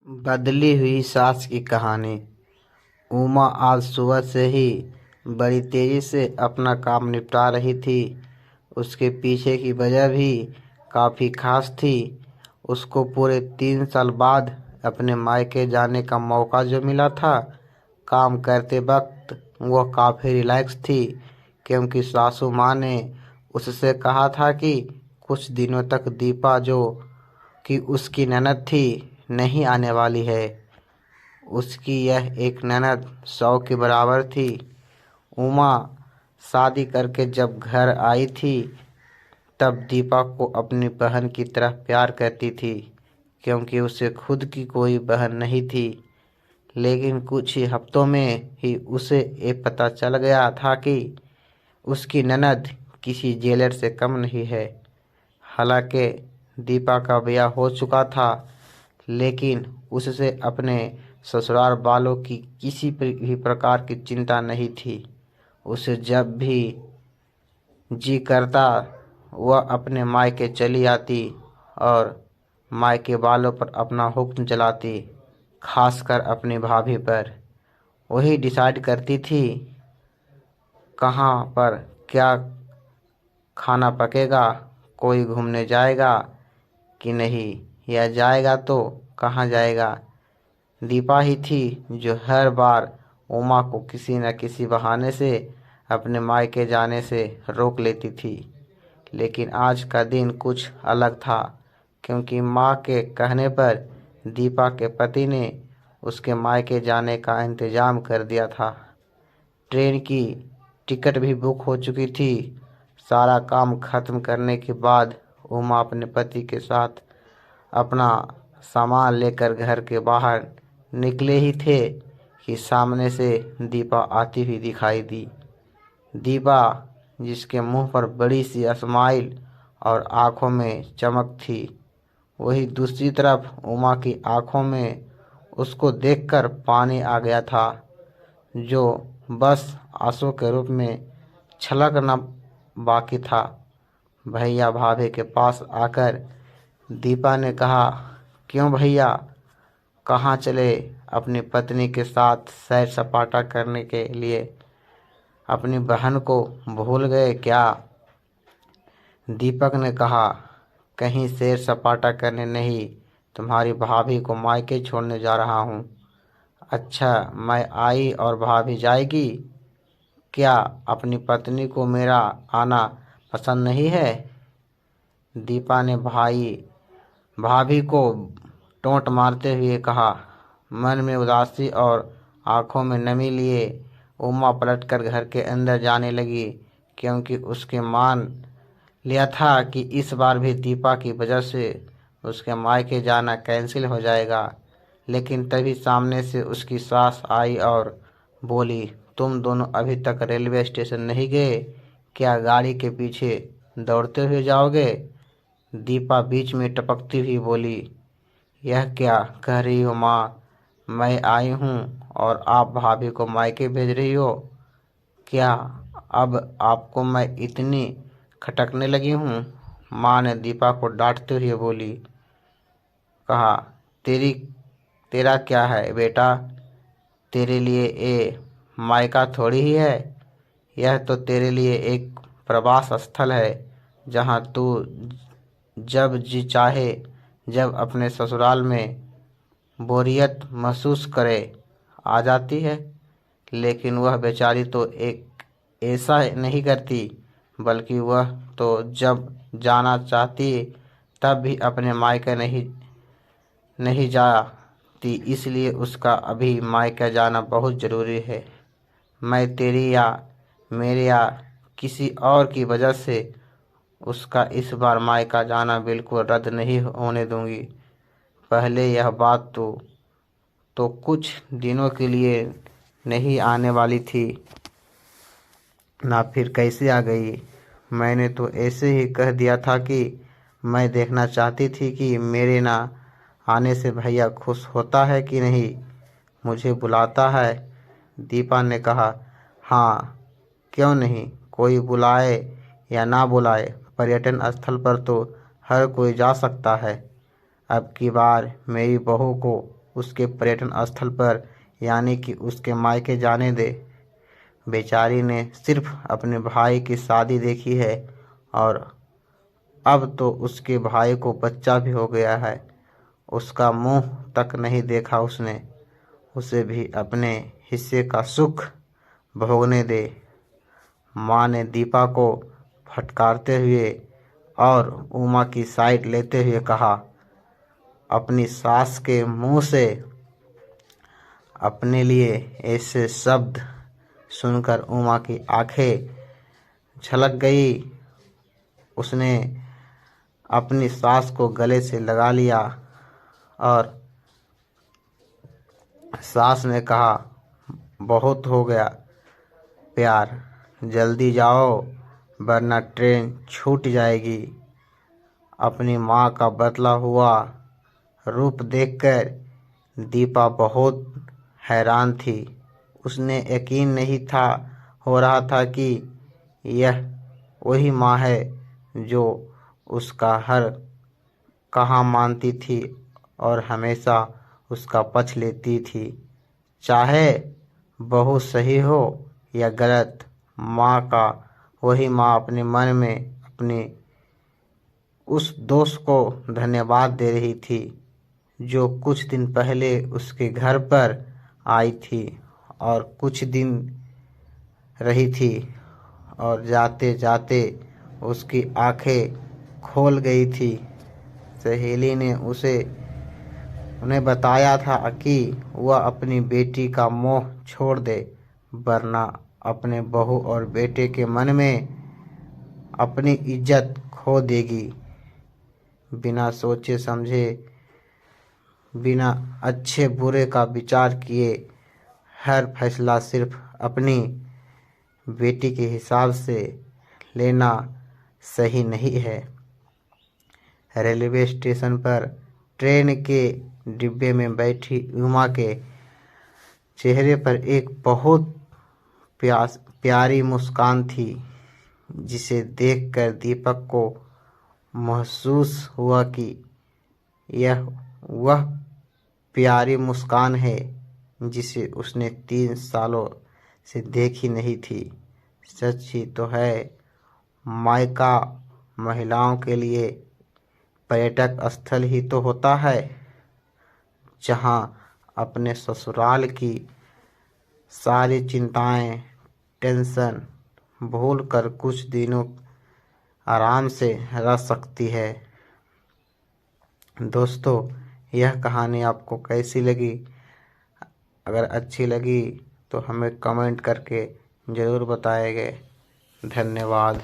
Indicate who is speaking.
Speaker 1: बदली हुई सास की कहानी। उमा आज सुबह से ही बड़ी तेजी से अपना काम निपटा रही थी। उसके पीछे की वजह भी काफ़ी खास थी। उसको पूरे 3 साल बाद अपने मायके जाने का मौका जो मिला था, काम करते वक्त वह काफ़ी रिलैक्स थी, क्योंकि सासू माँ ने उससे कहा था कि कुछ दिनों तक दीपा जो कि उसकी ननद थी नहीं आने वाली है। उसकी यह एक ननद 100 के बराबर थी। उमा शादी करके जब घर आई थी तब दीपा को अपनी बहन की तरह प्यार करती थी, क्योंकि उसे खुद की कोई बहन नहीं थी। लेकिन कुछ ही हफ्तों में ही उसे ये पता चल गया था कि उसकी ननद किसी जेलर से कम नहीं है। हालांकि दीपा का ब्याह हो चुका था, लेकिन उससे अपने ससुराल वालों की किसी भी प्रकार की चिंता नहीं थी। उसे जब भी जी करता वह अपने मायके चली आती और मायके वालों पर अपना हुक्म चलाती, खासकर अपनी भाभी पर। वही डिसाइड करती थी कहाँ पर क्या खाना पकेगा, कोई घूमने जाएगा कि नहीं, या जाएगा तो कहाँ जाएगा। दीपा ही थी जो हर बार उमा को किसी न किसी बहाने से अपने मायके जाने से रोक लेती थी। लेकिन आज का दिन कुछ अलग था, क्योंकि माँ के कहने पर दीपा के पति ने उसके मायके जाने का इंतज़ाम कर दिया था। ट्रेन की टिकट भी बुक हो चुकी थी। सारा काम खत्म करने के बाद उमा अपने पति के साथ अपना सामान लेकर घर के बाहर निकले ही थे कि सामने से दीपा आती हुई दिखाई दी। दीपा, जिसके मुंह पर बड़ी सी स्माइल और आंखों में चमक थी, वही दूसरी तरफ उमा की आंखों में उसको देखकर पानी आ गया था, जो बस आंसू के रूप में छलकना बाकी था। भैया भाभी के पास आकर दीपा ने कहा, क्यों भैया, कहाँ चले? अपनी पत्नी के साथ सैर सपाटा करने के लिए अपनी बहन को भूल गए क्या? दीपक ने कहा, कहीं सैर सपाटा करने नहीं, तुम्हारी भाभी को मायके छोड़ने जा रहा हूँ। अच्छा, मैं आई और भाभी जाएगी क्या? अपनी पत्नी को मेरा आना पसंद नहीं है? दीपा ने भाभी को टोंट मारते हुए कहा। मन में उदासी और आंखों में नमी लिए उमा पलटकर घर के अंदर जाने लगी, क्योंकि उसके मान लिया था कि इस बार भी दीपा की वजह से उसके मायके जाना कैंसिल हो जाएगा। लेकिन तभी सामने से उसकी सास आई और बोली, तुम दोनों अभी तक रेलवे स्टेशन नहीं गए क्या? गाड़ी के पीछे दौड़ते हुए जाओगे? दीपा बीच में टपकती हुई बोली, यह क्या कह रही हो माँ? मैं आई हूँ और आप भाभी को मायके भेज रही हो क्या? अब आपको मैं इतनी खटकने लगी हूँ? माँ ने दीपा को डांटते हुए बोली, कहा, तेरा क्या है बेटा? तेरे लिए ये मायका थोड़ी ही है। यह तो तेरे लिए एक प्रवास स्थल है, जहाँ तू जब जी चाहे जब अपने ससुराल में बोरियत महसूस करे आ जाती है। लेकिन वह बेचारी तो एक ऐसा नहीं करती, बल्कि वह तो जब जाना चाहती तब भी अपने मायके नहीं नहीं जाती, इसलिए उसका अभी मायके जाना बहुत ज़रूरी है। मैं तेरी या मेरे या किसी और की वजह से उसका इस बार मायका जाना बिल्कुल रद्द नहीं होने दूंगी। पहले यह बात तो कुछ दिनों के लिए नहीं आने वाली थी ना, फिर कैसे आ गई? मैंने तो ऐसे ही कह दिया था कि मैं देखना चाहती थी कि मेरे ना आने से भैया खुश होता है कि नहीं, मुझे बुलाता है। दीपा ने कहा, हाँ, क्यों नहीं, कोई बुलाए या ना बुलाए, पर्यटन स्थल पर तो हर कोई जा सकता है। अब की बार मेरी बहू को उसके पर्यटन स्थल पर यानी कि उसके मायके जाने दे। बेचारी ने सिर्फ अपने भाई की शादी देखी है और अब तो उसके भाई को बच्चा भी हो गया है। उसका मुंह तक नहीं देखा उसने। उसे भी अपने हिस्से का सुख भोगने दे। माँ ने दीपा को फटकारते हुए और उमा की साइड लेते हुए कहा। अपनी सास के मुंह से अपने लिए ऐसे शब्द सुनकर उमा की आंखें छलक गई। उसने अपनी सास को गले से लगा लिया और सास ने कहा, बहुत हो गया प्यार, जल्दी जाओ वरना ट्रेन छूट जाएगी। अपनी माँ का बदला हुआ रूप देखकर दीपा बहुत हैरान थी। उसने यकीन नहीं था हो रहा था कि यह वही माँ है जो उसका हर कहा मानती थी और हमेशा उसका पक्ष लेती थी। चाहे बहू सही हो या गलत, माँ का वही माँ अपने मन में अपने उस दोस्त को धन्यवाद दे रही थी जो कुछ दिन पहले उसके घर पर आई थी और कुछ दिन रही थी और जाते जाते उसकी आंखें खोल गई थी। सहेली ने उन्हें बताया था कि वह अपनी बेटी का मोह छोड़ दे वरना अपने बहू और बेटे के मन में अपनी इज्जत खो देगी। बिना सोचे समझे, बिना अच्छे बुरे का विचार किए हर फैसला सिर्फ अपनी बेटी के हिसाब से लेना सही नहीं है। रेलवे स्टेशन पर ट्रेन के डिब्बे में बैठी उमा के चेहरे पर एक बहुत प्यारी मुस्कान थी जिसे देखकर दीपक को महसूस हुआ कि यह वह प्यारी मुस्कान है जिसे उसने 3 सालों से देखी नहीं थी। सच ही तो है, मायका महिलाओं के लिए पर्यटक स्थल ही तो होता है जहां अपने ससुराल की सारी चिंताएं, टेंशन भूल कर कुछ दिनों आराम से रह सकती है। दोस्तों, यह कहानी आपको कैसी लगी? अगर अच्छी लगी तो हमें कमेंट करके ज़रूर बताएंगे। धन्यवाद।